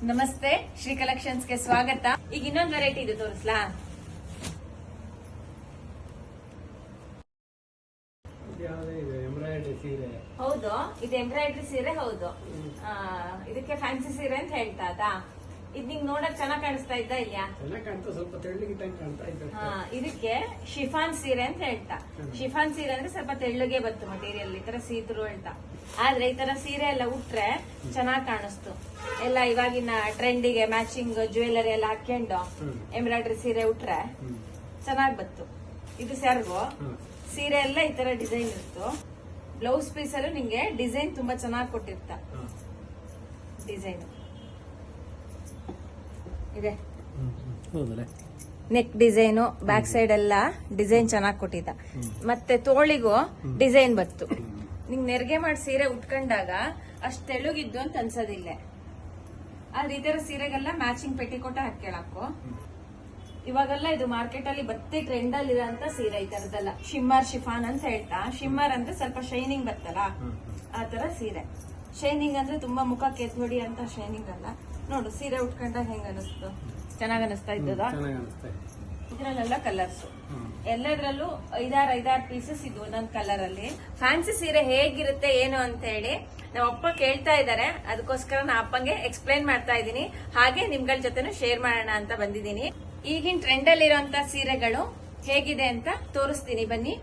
ನಮಸ್ತೆ, ಶ್ರೀ ಕಲೆಕ್ಷನ್ಸ್ಗೆ ಸ್ವಾಗತ. ಈಗ ಇನ್ನೊಂದು ವೆರೈಟಿ ಇದು ತೋರಿಸ್ಲಾ? ಹೌದು, ಇದು ಎಂಬ್ರಾಯ್ಡ್ರಿ ಸೀರೆ. ಹೌದು, ಇದಕ್ಕೆ ಫ್ಯಾನ್ಸಿ ಸೀರೆ ಅಂತ ಹೇಳ್ತಾ ಅದಾ? ಇದು ನಿಂಗೆ ನೋಡಕ್ ಚೆನ್ನಾಗ್ ಕಾಣಿಸ್ತಾ ಇದ್ದ ಇಲ್ಲ? ಸ್ವಲ್ಪ ಇದಕ್ಕೆ ಶಿಫಾನ್ ಸೀರೆ ಅಂತ ಹೇಳ್ತಾ. ಶಿಫಾನ್ ಸೀರೆ ಅಂದ್ರೆ ಸ್ವಲ್ಪ ತೆಳ್ಳಗೆ ಬಂತು ಮಟೀರಿಯಲ್, ಈ ತರ ಸೀದ್ರು ಹೇಳ್ತಾ. ಆದ್ರೆ ಈ ತರ ಸೀರೆ ಎಲ್ಲ ಉಟ್ರೆ ಚೆನ್ನಾಗ್ ಕಾಣಿಸ್ತು. ಎಲ್ಲ ಇವಾಗಿನ ಟ್ರೆಂಡಿಗೆ ಮ್ಯಾಚಿಂಗ್ ಜ್ಯುವೆಲರಿ ಎಲ್ಲ ಹಾಕೊಂಡು ಎಂಬ್ರಾಯ್ಡ್ರಿ ಸೀರೆ ಉಟ್ರೆ ಚೆನ್ನಾಗ್ ಬಂತು. ಇದು ಸೆರ್ಗು ಸೀರೆ ಎಲ್ಲ ಈ ತರ ಡಿಸೈನ್ ಇತ್ತು. ಬ್ಲೌಸ್ ಪೀಸ್ ಅಲ್ಲೂ ನಿಂಗೆ ಡಿಸೈನ್ ತುಂಬಾ ಚೆನ್ನಾಗಿ ಕೊಟ್ಟಿರ್ತ. ಡಿಸೈನ್ ಇದೆ, ನೆಕ್ ಡಿಸೈನು, ಬ್ಯಾಕ್ ಸೈಡ್ ಎಲ್ಲ ಡಿಸೈನ್ ಚೆನ್ನಾಗಿ ಕೊಟ್ಟಿದ್ದ. ಮತ್ತೆ ತೋಳಿಗೂ ಡಿಸೈನ್ ಬತ್ತು. ನಿಂಗ್ ನೆರಿಗೆ ಮಾಡಿ ಸೀರೆ ಉಟ್ಕೊಂಡಾಗ ಅಷ್ಟ್ ತೆಳುಗಿದ್ದು ಅಂತ ಅನ್ಸೋದಿಲ್ಲ. ಆದ್ರೆ ಈ ತರ ಸೀರೆಗೆಲ್ಲ ಮ್ಯಾಚಿಂಗ್ ಪೆಟಿಕೋಟ ಹಾಕ್ಯಾಳಾಕು. ಇವಾಗೆಲ್ಲ ಇದು ಮಾರ್ಕೆಟ್ ಅಲ್ಲಿ ಬತ್ತೆ ಟ್ರೆಂಡ್ ಅಲ್ಲಿ ಇರೋಂತ ಸೀರೆ ಈ ತರದಲ್ಲ. ಶಿಮ್ಮರ್ ಶಿಫಾನ್ ಅಂತ ಹೇಳ್ತಾ. ಶಿಮ್ಮರ್ ಅಂದ್ರೆ ಸ್ವಲ್ಪ ಶೈನಿಂಗ್ ಬತ್ತಲ್ಲ, ಆ ತರ ಸೀರೆ. ಶೈನಿಂಗ್ ಅಂದ್ರೆ ತುಂಬಾ ಮುಖಕ್ಕೆ ಎತ್ವಡಿ ಅಂತ ಶೈನಿಂಗ್ ಅಲ್ಲ. ನೋಡು ಸೀರೆ ಉಟ್ಕೊಂಡಾಗ ಹೆಂಗ ಅನಿಸ್ತು? ಚೆನ್ನಾಗ್ ಅನಿಸ್ತಾ ಇದ್ದದ? ಇದ್ರಲ್ಲೆಲ್ಲ ಕಲರ್ಸ್, ಎಲ್ಲದ್ರಲ್ಲೂ ಐದಾರು ಪೀಸಸ್ ಇದ್ವು ಒಂದೊಂದ್ ಕಲರ್ ಅಲ್ಲಿ. ಫ್ಯಾನ್ಸಿ ಸೀರೆ ಹೇಗಿರುತ್ತೆ ಏನು ಅಂತ ಹೇಳಿ ನಮ್ಮ ಅಪ್ಪ ಕೇಳ್ತಾ ಇದಾರೆ. ಅದಕ್ಕೋಸ್ಕರ ನಾ ಅಪ್ಪಂಗೆ ಎಕ್ಸ್ಪ್ಲೈನ್ ಮಾಡ್ತಾ ಇದ್ದೀನಿ. ಹಾಗೆ ನಿಮ್ಗಳ ಜೊತೆನೂ ಶೇರ್ ಮಾಡೋಣ ಅಂತ ಬಂದಿದ್ದೀನಿ. ಈಗಿನ ಟ್ರೆಂಡ್ ಅಲ್ಲಿ ಇರುವಂತ ಸೀರೆಗಳು ಹೇಗಿದೆ ಅಂತ ತೋರಿಸ್ತೀನಿ ಬನ್ನಿ.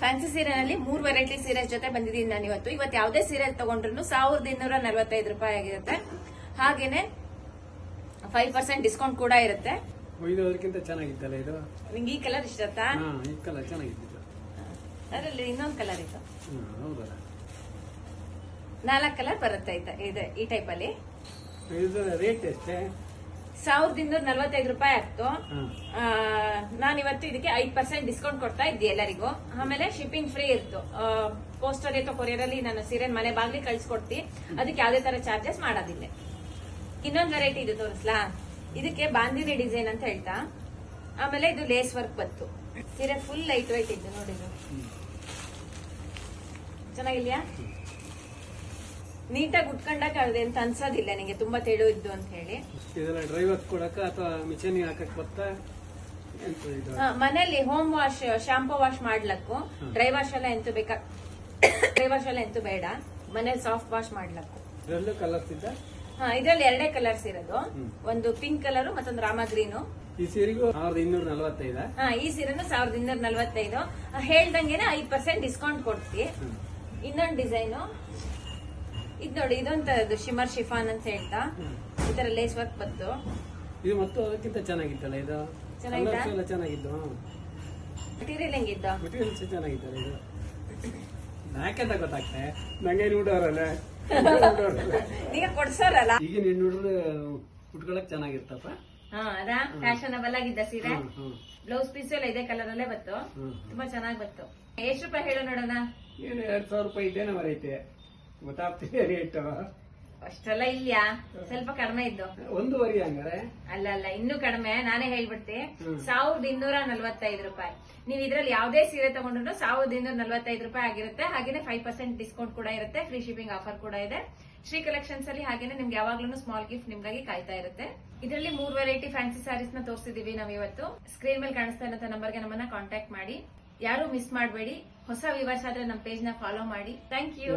ಫ್ಯಾನ್ಸಿ ಸೀರೆನಲ್ಲಿ 3 ವೆರೈಟಿ ಸೀರೆ ಜೊತೆ ಬಂದಿದ್ದೀನಿ ನಾನು ಇವತ್ತು ಯಾವುದೇ ಸೀರೆ ತಗೊಂಡ್ರು 1245 ರೂಪಾಯಿ ಆಗಿರುತ್ತೆ. ಹಾಗೇನೆ 5% ಡಿಸ್ಕೌಂಟ್ ಕೂಡ ಇರುತ್ತೆ. ಚೆನ್ನಾಗಿತ್ತಲ್ಲ ಇದು? ನಿಂಗೆ ಈ ಕಲರ್ ಇಷ್ಟತ್ತಾ? ಈ ಕಲರ್ ಚೆನ್ನಾಗಿತ್ತು. ಅದರಲ್ಲಿ ಇನ್ನೊಂದು ಕಲರ್ ಇತ್ತು. 4 ಕಲರ್ ಬರುತ್ತೆ ಇದೆ ಈ ಟೈಪ್ ಅಲ್ಲಿ. ರೇಟ್ ಎಷ್ಟೇ? 1245 ರೂಪಾಯಿ ಆಗ್ತು. ನಾನಿವತ್ತು ಇದಕ್ಕೆ 5% ಡಿಸ್ಕೌಂಟ್ ಕೊಡ್ತಾ ಇದ್ದೆ ಎಲ್ಲರಿಗೂ. ಆಮೇಲೆ ಶಿಪ್ಪಿಂಗ್ ಫ್ರೀ ಇತ್ತು. ಪೋಸ್ಟರ್ ಅಥವಾ ಕೊರಿಯರ್ ಅಲ್ಲಿ ನಾನು ಸೀರೆ ಮನೆ ಬಾಗ್ಲಿ ಕಳ್ಸಿಕೊಡ್ತಿ. ಅದಕ್ಕೆ ಯಾವುದೇ ತರ ಚಾರ್ಜಸ್ ಮಾಡೋದಿಲ್ಲ. ಇನ್ನೊಂದು ವೆರೈಟಿ ಇದು ತೋರಿಸ್ಲಾ? ಇದಕ್ಕೆ ಬಾಂದಿನಿ ಡಿಸೈನ್ ಅಂತ ಹೇಳ್ತಾ. ಆಮೇಲೆ ಇದು ಲೇಸ್ ವರ್ಕ್ ಬಂತು. ಸೀರೆ ಫುಲ್ ಲೈಟ್ ವೈಟ್ ಇದ್ದು ನೋಡಿದ್ರು. ಚೆನ್ನಾಗಿಲ್ಯಾ? ನೀಟಾಗಿ ಉಟ್ಕೊಂಡಾಗ ಅಂತ ಅನ್ಸೋದಿಲ್ಲ ನಿಂಗೆ ತುಂಬಾ ತೆಳು ಇದ್ದು ಅಂತ ಹೇಳಿ. ಡ್ರೈವರ್ಸ್ ಕೊಡಕ ಅಥವಾ ಮಿಷನ್ ಹಾಕಕ್ ಬರ್ತಾ ಮನೇಲಿ ಹೋಮ್ ವಾಶ್, ಶಾಂಪೂ ವಾಶ್ ಮಾಡ್ಲಕ್ಕು ಡ್ರೈ ವಾಶ್ ಎಲ್ಲ ಎಂತೂ ಬೇಡ. ಮನೇಲಿ ಸಾಫ್ಟ್ ವಾಶ್ ಮಾಡ್ಲಕ್ಕು. ಕಲರ್ಸ್ ಇದ್ದ? ಇದ್ರಲ್ಲಿ 2 ಕಲರ್ಸ್ ಇರೋದು. ಒಂದು ಪಿಂಕ್ ಕಲರ್ ಮತ್ತೊಂದು ರಾಮ ಗ್ರೀನು. ಈ ಸೀರೆಗೂ 1245. ಈ ಸೀರೆನು 1245. ಹೇಳ್ದಂಗೆನೆ 5% ಡಿಸ್ಕೌಂಟ್ ಕೊಡ್ತಿ. ಇನ್ನೊಂದು ಡಿಸೈನು ಇದ್ ನೋಡಿ, ಇದೊಂದು ಶಿಮರ್ ಶಿಫಾನ್ ಅಂತ ಹೇಳ್ತಾ. ಈ ತರ ಲೇಸ್ ವರ್ಕ್ ಬಂತು. ಇದು ಮತ್ತು ಅದಕ್ಕಿಂತ ಚೆನ್ನಾಗಿತ್ತಲ್ಲ ಇದು? ಚೆನ್ನಾಗಿದ್ದು. ಮೆಟೀರಿಯಲ್ ಹೆಂಗಿದ್ದು? ಮೆಟೀರಿಯಲ್ಸ್ ಚೆನ್ನಾಗಿತ್ತಲ್ಲ ಇದು? ಯಾಕೆಂತ ಗೊತ್ತಾಗ್ತದೆ ನಂಗೆ ನೋಡೋರಲ್ಲ ಈಗ ಕೊಡ್ಸೋರಲ್ಲ. ಈಗ ನೀನ್ ನೋಡಿದ್ರೆ ಉಟ್ಕೊಳಕ್ ಚೆನ್ನಾಗಿರ್ತಪ್ಪ. ಅದಾ ಫ್ಯಾಷನಬಲ್ ಆಗಿದ್ದ ಸೀರೆ. ಬ್ಲೌಸ್ ಪೀಸ್ ಎಲ್ಲ ಇದೇ ಕಲರ್ ಅಲ್ಲೇ ಬತ್ತು. ತುಂಬಾ ಚೆನ್ನಾಗಿ ಬತ್ತು. ಎಷ್ಟು ರೂಪಾಯಿ ಹೇಳು ನೋಡೋಣ? ಏನು 2000 ರೂಪಾಯಿ ಇದ್ದೇನೆ ಮರೈತೆ. ಗೊತ್ತಾಗ್ತಿದೆ ರೇಟ್? ಅಷ್ಟೆಲ್ಲ ಇಲ್ಯಾ? ಸ್ವಲ್ಪ ಕಡಿಮೆ ಇದ್ದು. 1.5 ಹಂಗಾರೆ? ಅಲ್ಲ, ಇನ್ನೂ ಕಡಿಮೆ. ನಾನೇ ಹೇಳ್ಬಿಡ್ತೆ. 1245 ರೂಪಾಯಿ. ನೀವು ಇದ್ರಲ್ಲಿ ಯಾವುದೇ ಸೀರೆ ತಗೊಂಡ್ರು 1245 ರೂಪಾಯಿ ಆಗಿರುತ್ತೆ. ಹಾಗೇನೆ 5% ಡಿಸ್ಕೌಂಟ್ ಕೂಡ ಇರುತ್ತೆ. ಫ್ರೀ ಶಿಪ್ಪಿಂಗ್ ಆಫರ್ ಕೂಡ ಇದೆ ಶ್ರೀ ಕಲೆಕ್ಷನ್ಸ್ ಅಲ್ಲಿ. ಹಾಗೇನೆ ನಿಮ್ಗೆ ಯಾವಾಗ್ಲೂ ಸ್ಮಾಲ್ ಗಿಫ್ಟ್ ನಿಮ್ಗಾಗಿ ಕಾಯ್ತಾ ಇರುತ್ತೆ. ಇದರಲ್ಲಿ 3 ವೆರೈಟಿ ಫ್ಯಾನ್ಸಿ ಸ್ಯಾರೀಸ್ ನ ತೋರಿಸಿದೀವಿ ನಾವು ಇವತ್ತು. ಸ್ಕ್ರೀನ್ ಮೇಲೆ ಕಾಣಿಸ್ತಾ ಇರೋ ನಂಬರ್ಗೆ ನಮ್ಮನ್ನ ಕಾಂಟ್ಯಾಕ್ಟ್ ಮಾಡಿ. ಯಾರು ಮಿಸ್ ಮಾಡಬೇಡಿ. ಹೊಸ ವ್ಯೂವರ್ಸ್ ಆದ್ರೆ ನಮ್ಮ ಪೇಜ್ ನ ಫಾಲೋ ಮಾಡಿ. Thank you.